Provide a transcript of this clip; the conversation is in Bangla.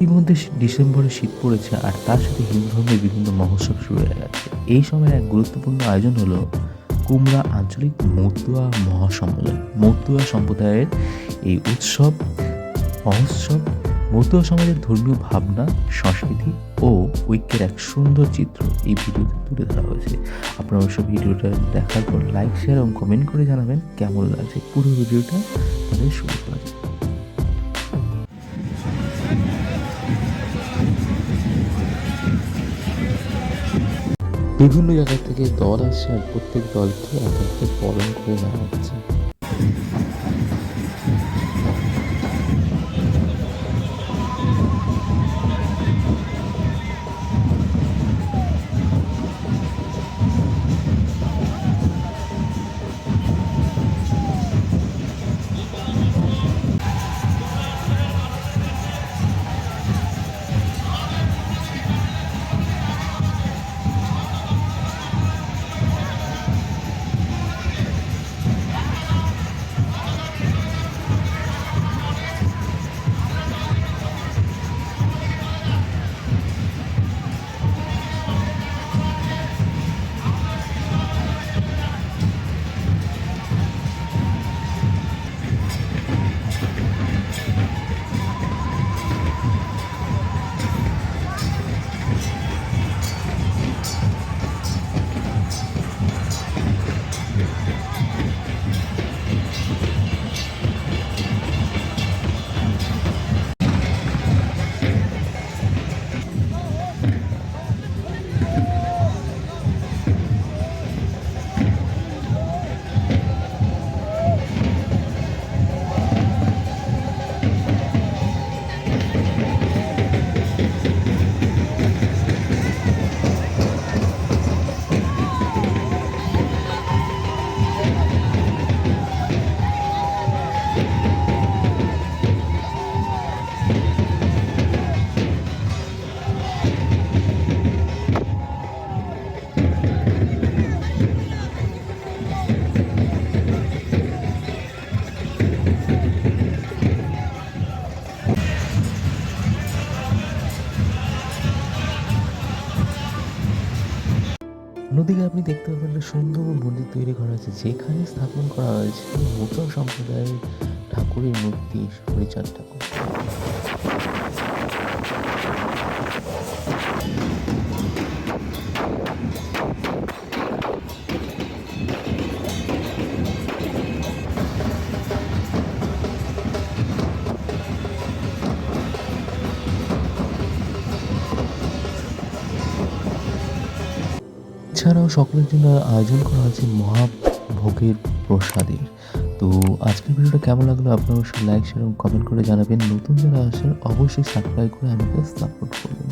ইতিমধ্যে ডিসেম্বরে শীত পড়েছে আর তার সাথে হিন্দু ধর্মের বিভিন্ন মহোৎসব শুরু হয়ে গেছে। এই সময়ের এক গুরুত্বপূর্ণ আয়োজন হলো কুমড়া আঞ্চলিক মতুয়া মহাসম্মেলন। মতুয়া সম্প্রদায়ের এই মহোৎসব মতুয়া সমাজের ধর্মীয় ভাবনা, সংস্কৃতি ও ঐক্যের এক সুন্দর চিত্র এই ভিডিওতে তুলে ধরা হয়েছে। আপনারা অবশ্য ভিডিওটা দেখার পর লাইক, শেয়ার এবং কমেন্ট করে জানাবেন কেমন লাগছে। পুরো ভিডিওটা তাহলে শুরু করা যাক। বিভিন্ন জায়গা থেকে দল আসছে আর প্রত্যেক দলকে এক একটা বরণ করে নেওয়া হচ্ছে। অন্যদিকে আপনি দেখতে পাবেন একটা সুন্দর মন্দির তৈরি করা হয়েছে, যেখানে স্থাপন করা হয়েছে মতুয়া সম্প্রদায়ের ঠাকুরের মূর্তি, হরিচাঁদ ঠাকুর। এছাড়াও সকলের জন্য আয়োজন করা হয়েছে মহাভোগের প্রসাদের। তো আজকের ভিডিওটা কেমন লাগলো আপনারা অবশ্যই লাইক, শেয়ার এবং কমেন্ট করে জানাবেন। নতুন যারা আসেন অবশ্যই সাবস্ক্রাইব করে আমাকে সাপোর্ট করবেন।